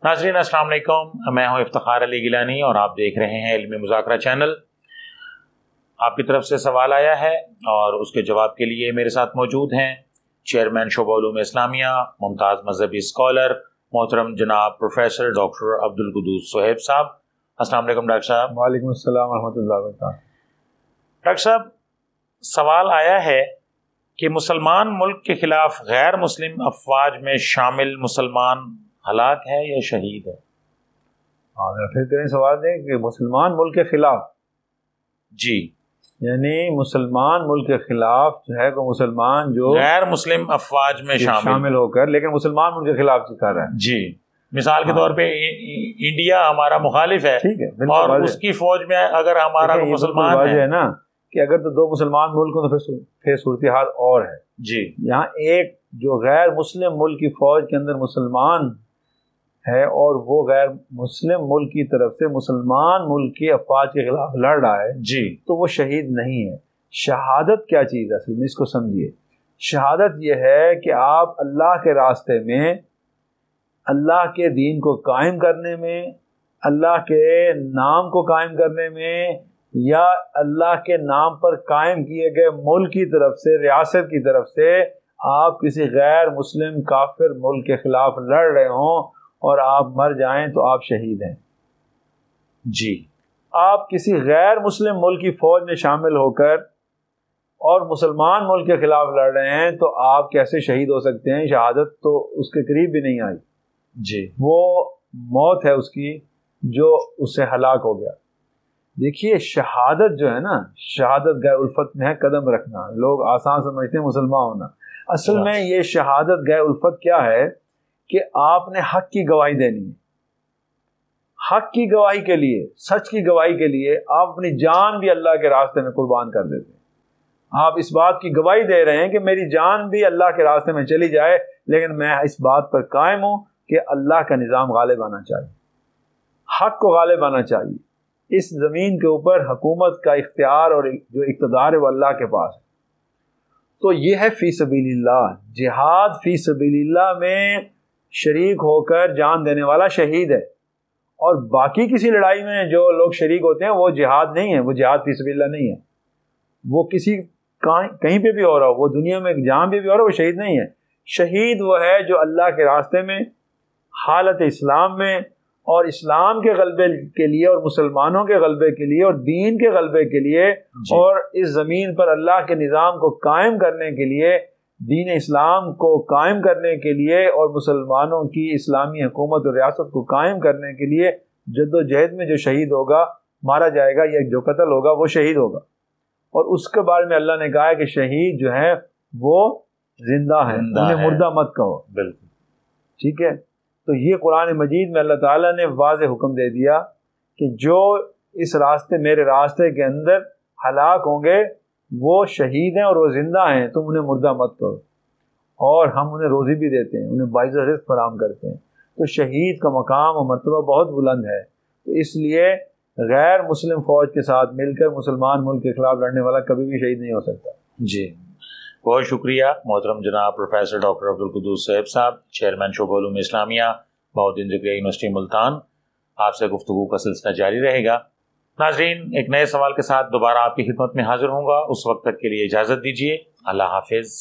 ناظرین السلام علیکم، میں ہوں افتخار علی گیلانی اور آپ دیکھ رہے ہیں علمی مذاکرہ چینل۔ آپ کی طرف سے سوال آیا ہے اور اس کے جواب کے لیے میرے ساتھ موجود ہیں چیئرمین شعبہ علوم اسلامیہ، ممتاز مذہبی اسکالر، محترم جناب پروفیسر ڈاکٹر عبدالقدوس صہیب صاحب۔ السلام علیکم ڈاکٹر صاحب۔ وعلیکم السلام ورحمۃ اللہ وبرکاتہ۔ ڈاکٹر صاحب، سوال آیا ہے کہ مسلمان ملک کے خلاف غیر مسلم افواج میں شامل مسلمان ہلاک ہے یا شہید ہے؟ پھر کریں سوال دیں کہ مسلمان ملک کے خلاف، جی، یعنی مسلمان ملک کے خلاف جو ہے وہ مسلمان جو غیر مسلم افواج میں شامل ہو کر لیکن مسلمان ملک کے خلاف کر رہا ہے، جی، مثال کے طور پہ انڈیا ہمارا مخالف ہے، ٹھیک ہے، اور اس کی فوج میں اگر ہمارا مسلمان ہے نا کہ اگر تو دو مسلمان ملک ہوں تو پھر صورتحال اور ہے۔ جی، یہاں ایک جو غیر مسلم ملک کی فوج کے اندر مسلمان ہے اور وہ غیر مسلم ملک کی طرف سے مسلمان ملک کی افواج کے خلاف لڑ رہا ہے، جی، تو وہ شہید نہیں ہے۔ شہادت کیا چیز ہے؟ اصل میں اس کو سمجھیے۔ شہادت یہ ہے کہ آپ اللہ کے راستے میں، اللہ کے دین کو قائم کرنے میں، اللہ کے نام کو قائم کرنے میں، یا اللہ کے نام پر قائم کیے گئے ملک کی طرف سے، ریاست کی طرف سے آپ کسی غیر مسلم کافر ملک کے خلاف لڑ رہے ہوں اور آپ مر جائیں تو آپ شہید ہیں۔ جی، آپ کسی غیر مسلم ملک کی فوج میں شامل ہو کر اور مسلمان ملک کے خلاف لڑ رہے ہیں تو آپ کیسے شہید ہو سکتے ہیں؟ شہادت تو اس کے قریب بھی نہیں آئی، جی، وہ موت ہے اس کی جو اس سے ہلاک ہو گیا۔ دیکھیے، شہادت جو ہے نا، شہادت گئے الفت میں ہے قدم رکھنا۔ لوگ آسان سمجھتے ہیں مسلمان ہونا، اصل میں یہ شہادت گئے الفت کیا ہے کہ آپ نے حق کی گواہی دینی ہے۔ حق کی گواہی کے لیے، سچ کی گواہی کے لیے آپ اپنی جان بھی اللہ کے راستے میں قربان کر دیتے ہیں۔ آپ اس بات کی گواہی دے رہے ہیں کہ میری جان بھی اللہ کے راستے میں چلی جائے لیکن میں اس بات پر قائم ہوں کہ اللہ کا نظام غالب آنا چاہیے، حق کو غالب آنا چاہیے۔ اس زمین کے اوپر حکومت کا اختیار اور جو اقتدار ہے وہ اللہ کے پاس ہے۔ تو یہ ہے فی سبیل اللہ، جہاد فی سبیل اللہ میں شریک ہو کر جان دینے والا شہید ہے۔ اور باقی کسی لڑائی میں جو لوگ شریک ہوتے ہیں وہ جہاد نہیں ہے، وہ جہاد فی سبیل اللہ نہیں ہے، وہ کسی کہیں پہ بھی ہو رہا ہو، وہ دنیا میں جہاں پہ بھی ہو رہا ہو، وہ شہید نہیں ہے۔ شہید وہ ہے جو اللہ کے راستے میں، حالت اسلام میں، اور اسلام کے غلبے کے لیے اور مسلمانوں کے غلبے کے لیے اور دین کے غلبے کے لیے اور اس زمین پر اللہ کے نظام کو قائم کرنے کے لیے، دین اسلام کو قائم کرنے کے لیے اور مسلمانوں کی اسلامی حکومت اور ریاست کو قائم کرنے کے لیے جد و جہد میں جو شہید ہوگا، مارا جائے گا یا جو قتل ہوگا وہ شہید ہوگا۔ اور اس کے بارے میں اللہ نے کہا ہے کہ شہید جو ہیں وہ زندہ ہیں، انہیں مردہ مت کہو۔ بالکل ٹھیک ہے، تو یہ قرآن مجید میں اللہ تعالیٰ نے واضح حکم دے دیا کہ جو اس راستے، میرے راستے کے اندر ہلاک ہوں گے وہ شہید ہیں اور وہ زندہ ہیں، تم انہیں مردہ مت کرو۔ اور ہم انہیں روزی بھی دیتے ہیں، انہیں باعث رزق فراہم کرتے ہیں۔ تو شہید کا مقام اور مرتبہ بہت بلند ہے، تو اس لیے غیر مسلم فوج کے ساتھ مل کر مسلمان ملک کے خلاف لڑنے والا کبھی بھی شہید نہیں ہو سکتا۔ جی، بہت شکریہ محترم جناب پروفیسر ڈاکٹر عبدالقدوس صہیب صاحب، چیئرمین شعبہ علوم اسلامیہ، بہاؤالدین ذکریہ یونیورسٹی ملتان۔ آپ سے گفتگو کا سلسلہ جاری رہے گا۔ ناظرین، ایک نئے سوال کے ساتھ دوبارہ آپ کی خدمت میں حاضر ہوں گا، اس وقت تک کے لیے اجازت دیجیے۔ اللہ حافظ۔